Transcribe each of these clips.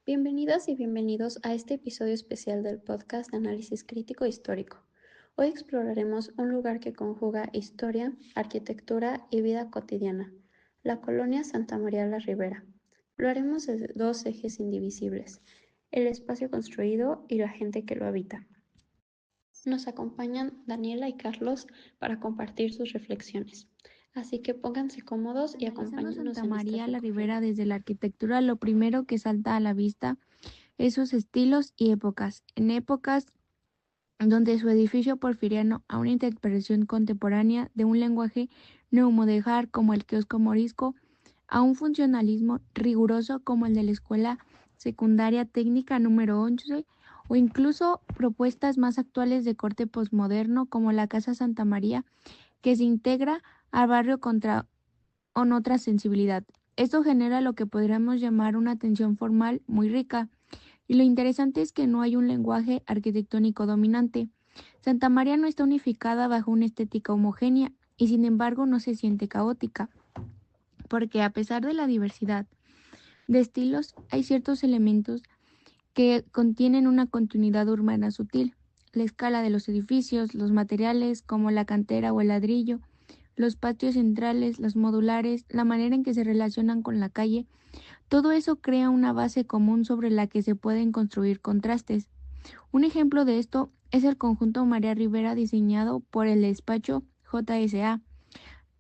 Bienvenidas y bienvenidos a este episodio especial del podcast de análisis crítico histórico. Hoy exploraremos un lugar que conjuga historia, arquitectura y vida cotidiana, la colonia Santa María la Ribera. Lo haremos desde dos ejes indivisibles, el espacio construido y la gente que lo habita. Nos acompañan Daniela y Carlos para compartir sus reflexiones. Así que pónganse cómodos y Analizando acompáñennos Santa en este María la Ribera recorrido. desde la arquitectura, lo primero que salta a la vista es sus estilos y épocas. En épocas donde su edificio porfiriano a una interpretación contemporánea de un lenguaje neomodejar como el kiosco morisco, a un funcionalismo riguroso como el de la Escuela Secundaria Técnica número 11, o incluso propuestas más actuales de corte posmoderno como la Casa Santa María, que se integra al barrio con otra sensibilidad. Esto genera lo que podríamos llamar una tensión formal muy rica, y lo interesante es que no hay un lenguaje arquitectónico dominante. Santa María no está unificada bajo una estética homogénea y sin embargo no se siente caótica, porque a pesar de la diversidad de estilos hay ciertos elementos que contienen una continuidad urbana sutil. La escala de los edificios, los materiales como la cantera o el ladrillo, los patios centrales, los modulares, la manera en que se relacionan con la calle, todo eso crea una base común sobre la que se pueden construir contrastes. Un ejemplo de esto es el conjunto María Rivera diseñado por el despacho JSA.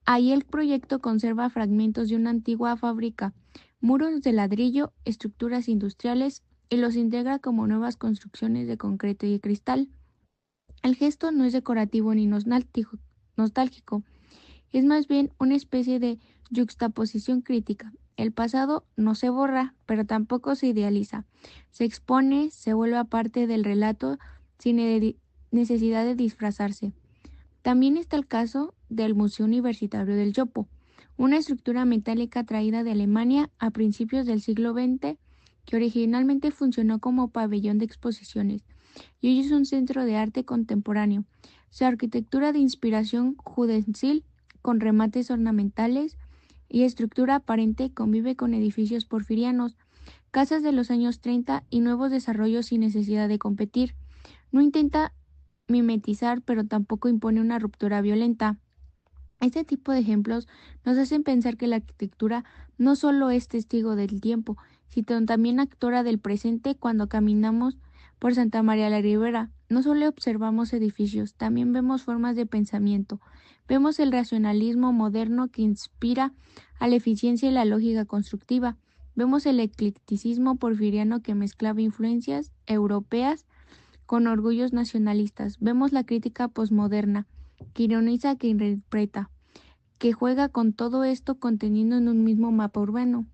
Ahí el proyecto conserva fragmentos de una antigua fábrica, muros de ladrillo, estructuras industriales y los integra como nuevas construcciones de concreto y cristal. El gesto no es decorativo ni nostálgico, es más bien una especie de yuxtaposición crítica. El pasado no se borra, pero tampoco se idealiza. Se expone, se vuelve parte del relato sin necesidad de disfrazarse. También está el caso del Museo Universitario del Chopo, una estructura metálica traída de Alemania a principios del siglo XX que originalmente funcionó como pabellón de exposiciones y hoy es un centro de arte contemporáneo. Su arquitectura de inspiración judencil, con remates ornamentales y estructura aparente, convive con edificios porfirianos, casas de los años 30 y nuevos desarrollos sin necesidad de competir. No intenta mimetizar, pero tampoco impone una ruptura violenta. Este tipo de ejemplos nos hacen pensar que la arquitectura no solo es testigo del tiempo, sino también actora del presente. Cuando caminamos por Santa María la Ribera, no solo observamos edificios, también vemos formas de pensamiento. Vemos el racionalismo moderno que inspira a la eficiencia y la lógica constructiva. Vemos el eclecticismo porfiriano que mezclaba influencias europeas con orgullos nacionalistas. Vemos la crítica posmoderna, que ironiza, que interpreta, que juega con todo esto contenido en un mismo mapa urbano.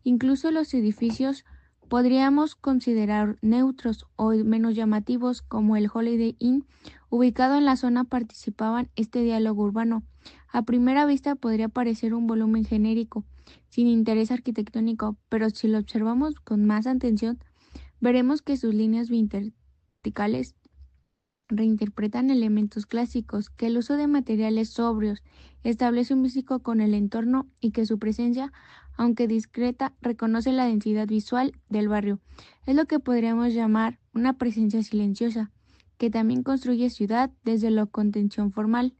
Incluso los edificios podríamos considerar neutros o menos llamativos, como el Holiday Inn, ubicado en la zona, participaban este diálogo urbano. A primera vista podría parecer un volumen genérico, sin interés arquitectónico, pero si lo observamos con más atención, veremos que sus líneas verticales reinterpretan elementos clásicos, que el uso de materiales sobrios establece un físico con el entorno y que su presencia, aunque discreta, reconoce la densidad visual del barrio. Es lo que podríamos llamar una presencia silenciosa, que también construye ciudad desde la contención formal.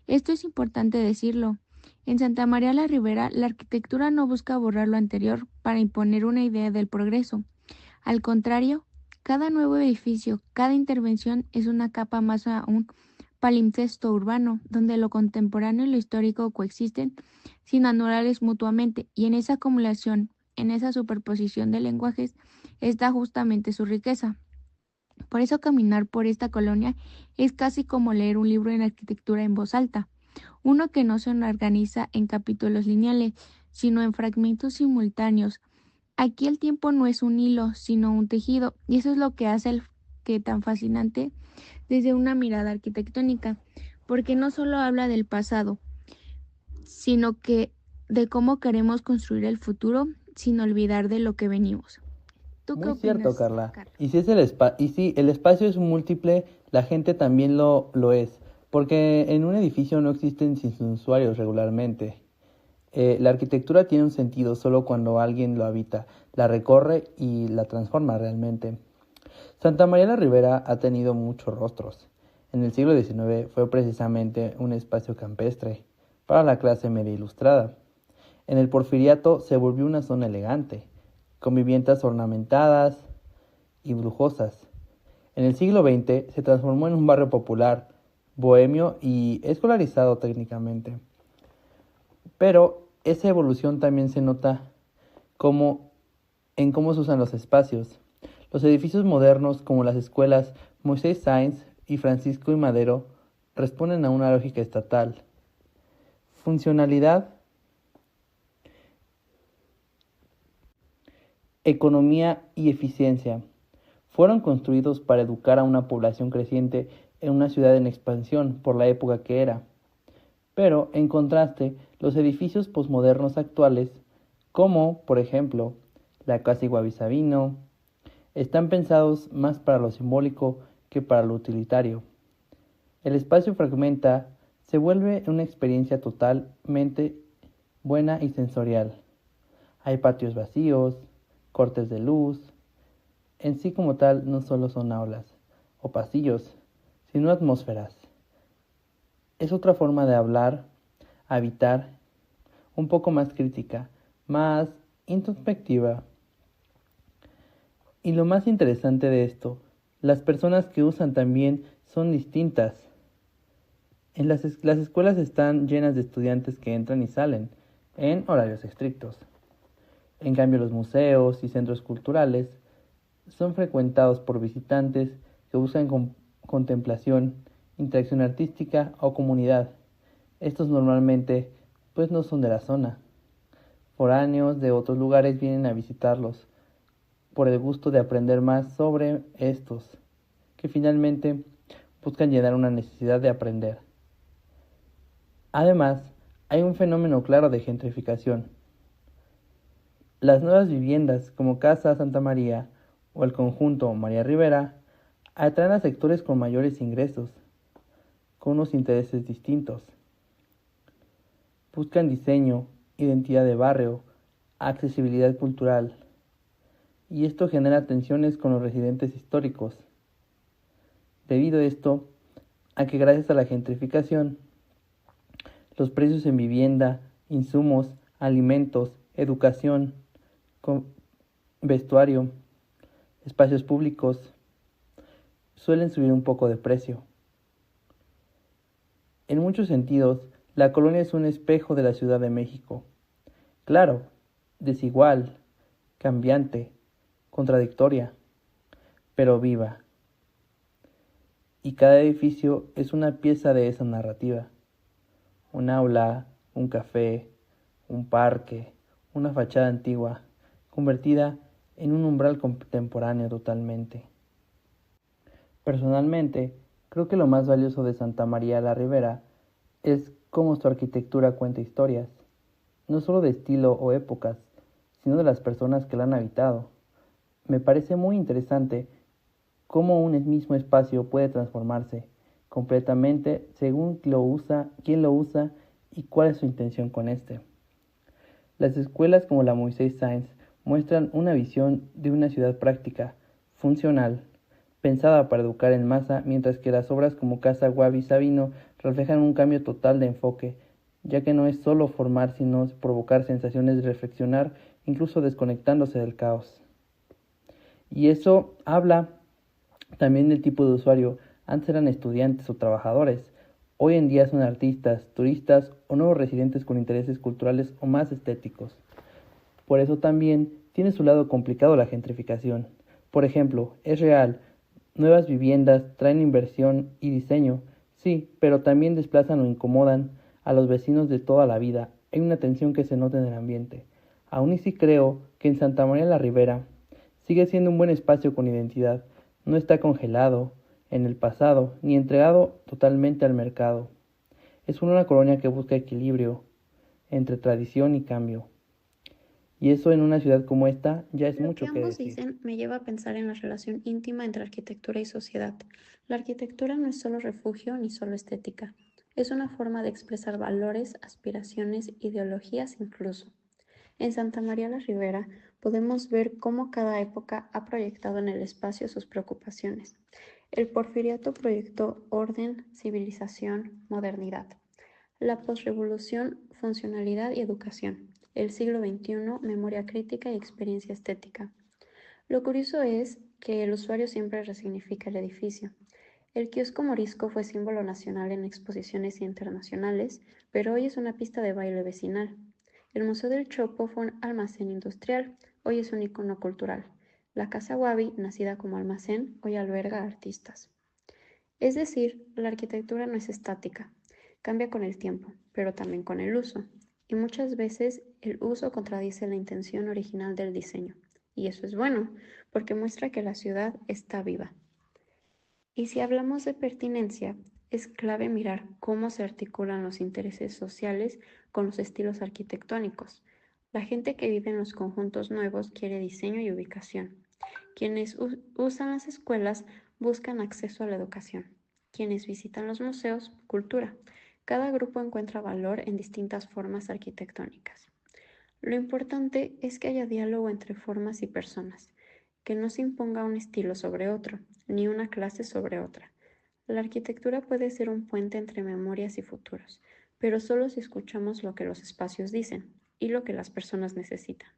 Esto es importante decirlo. En Santa María la Ribera, la arquitectura no busca borrar lo anterior para imponer una idea del progreso. Al contrario, cada nuevo edificio, cada intervención es una capa más a un palimpsesto urbano, donde lo contemporáneo y lo histórico coexisten sin anularles mutuamente, y en esa acumulación, en esa superposición de lenguajes, está justamente su riqueza. Por eso caminar por esta colonia es casi como leer un libro en arquitectura en voz alta, uno que no se organiza en capítulos lineales, sino en fragmentos simultáneos. Aquí el tiempo no es un hilo, sino un tejido, y eso es lo que hace el que tan fascinante desde una mirada arquitectónica, porque no solo habla del pasado, sino que de cómo queremos construir el futuro sin olvidar de lo que venimos. ¿Tú qué Muy cierto, opinas, Carla. Carlos? Y si el espacio es múltiple, la gente también lo es, porque en un edificio no existen sin usuarios regularmente. La arquitectura tiene un sentido solo cuando alguien lo habita, la recorre y la transforma realmente. Santa María la Ribera ha tenido muchos rostros. En el siglo XIX fue precisamente un espacio campestre para la clase media ilustrada. En el Porfiriato se volvió una zona elegante, con viviendas ornamentadas y lujosas. En el siglo XX se transformó en un barrio popular, bohemio y escolarizado técnicamente. Pero esa evolución también se nota como en cómo se usan los espacios. Los edificios modernos, como las escuelas Moisés Sáenz y Francisco y Madero, responden a una lógica estatal. Funcionalidad, economía y eficiencia. Fueron construidos para educar a una población creciente en una ciudad en expansión por la época que era. Pero, en contraste, los edificios posmodernos actuales, como, por ejemplo, la Casa Iguavizabino, están pensados más para lo simbólico que para lo utilitario. El espacio fragmenta, se vuelve una experiencia totalmente buena y sensorial. Hay patios vacíos, cortes de luz. En sí como tal no solo son aulas o pasillos, sino atmósferas. Es otra forma de hablar, habitar, un poco más crítica, más introspectiva. Y lo más interesante de esto, las personas que usan también son distintas. Las escuelas están llenas de estudiantes que entran y salen en horarios estrictos. En cambio, los museos y centros culturales son frecuentados por visitantes que buscan contemplación, interacción artística o comunidad. Estos normalmente pues no son de la zona. Foráneos de otros lugares vienen a visitarlos por el gusto de aprender más sobre estos, que finalmente buscan llenar una necesidad de aprender. Además, hay un fenómeno claro de gentrificación. Las nuevas viviendas como Casa Santa María o el conjunto María Ribera atraen a sectores con mayores ingresos, con unos intereses distintos. Buscan diseño, identidad de barrio, accesibilidad cultural, y esto genera tensiones con los residentes históricos. Debido a esto, a que gracias a la gentrificación, los precios en vivienda, insumos, alimentos, educación, vestuario, espacios públicos, suelen subir un poco de precio. En muchos sentidos, la colonia es un espejo de la Ciudad de México. Claro, desigual, cambiante, contradictoria, pero viva. Y cada edificio es una pieza de esa narrativa. Un aula, un café, un parque, una fachada antigua, convertida en un umbral contemporáneo totalmente. Personalmente, creo que lo más valioso de Santa María la Ribera es cómo su arquitectura cuenta historias, no solo de estilo o épocas, sino de las personas que la han habitado. Me parece muy interesante cómo un mismo espacio puede transformarse completamente según quién lo usa y cuál es su intención con este. Las escuelas como la Moisés Sáenz muestran una visión de una ciudad práctica, funcional, pensada para educar en masa, mientras que las obras como Casa Guavi Sabino reflejan un cambio total de enfoque, ya que no es solo formar, sino provocar sensaciones de reflexionar, incluso desconectándose del caos. Y eso habla también del tipo de usuario. Antes eran estudiantes o trabajadores. Hoy en día son artistas, turistas o nuevos residentes con intereses culturales o más estéticos. Por eso también tiene su lado complicado la gentrificación. Por ejemplo, es real, nuevas viviendas traen inversión y diseño, sí, pero también desplazan o incomodan a los vecinos de toda la vida. Hay una tensión que se nota en el ambiente. Aún así creo que en Santa María la Ribera sigue siendo un buen espacio con identidad. No está congelado en el pasado ni entregado totalmente al mercado. Es una colonia que busca equilibrio entre tradición y cambio. Y eso en una ciudad como esta ya es Lo que mucho que ambos decir. dicen me lleva a pensar en la relación íntima entre arquitectura y sociedad. La arquitectura no es solo refugio ni solo estética. Es una forma de expresar valores, aspiraciones, ideologías incluso. En Santa María la Ribera podemos ver cómo cada época ha proyectado en el espacio sus preocupaciones. El porfiriato proyectó orden, civilización, modernidad. La posrevolución, funcionalidad y educación. El siglo XXI, memoria crítica y experiencia estética. Lo curioso es que el usuario siempre resignifica el edificio. El kiosco morisco fue símbolo nacional en exposiciones internacionales, pero hoy es una pista de baile vecinal. El Museo del Chopo fue un almacén industrial, hoy es un icono cultural. La Casa Wabi, nacida como almacén, hoy alberga artistas. Es decir, la arquitectura no es estática, cambia con el tiempo, pero también con el uso. Y muchas veces el uso contradice la intención original del diseño. Y eso es bueno, porque muestra que la ciudad está viva. Y si hablamos de pertinencia, es clave mirar cómo se articulan los intereses sociales con los estilos arquitectónicos. La gente que vive en los conjuntos nuevos quiere diseño y ubicación. Quienes usan las escuelas buscan acceso a la educación. Quienes visitan los museos, cultura. Cada grupo encuentra valor en distintas formas arquitectónicas. Lo importante es que haya diálogo entre formas y personas, que no se imponga un estilo sobre otro, ni una clase sobre otra. La arquitectura puede ser un puente entre memorias y futuros, pero solo si escuchamos lo que los espacios dicen y lo que las personas necesitan.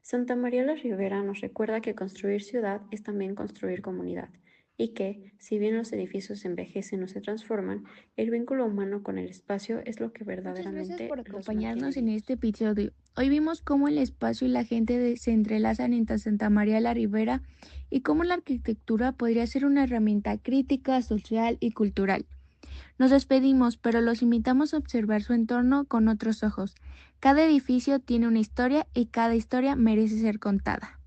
Santa María la Ribera nos recuerda que construir ciudad es también construir comunidad y que, si bien los edificios envejecen o se transforman, el vínculo humano con el espacio es lo que Muchas gracias verdaderamente por los mantiene acompañarnos en vivos. este episodio. Hoy vimos cómo el espacio y la gente se entrelazan en Santa María la Ribera y cómo la arquitectura podría ser una herramienta crítica, social y cultural. Nos despedimos, pero los invitamos a observar su entorno con otros ojos. Cada edificio tiene una historia y cada historia merece ser contada.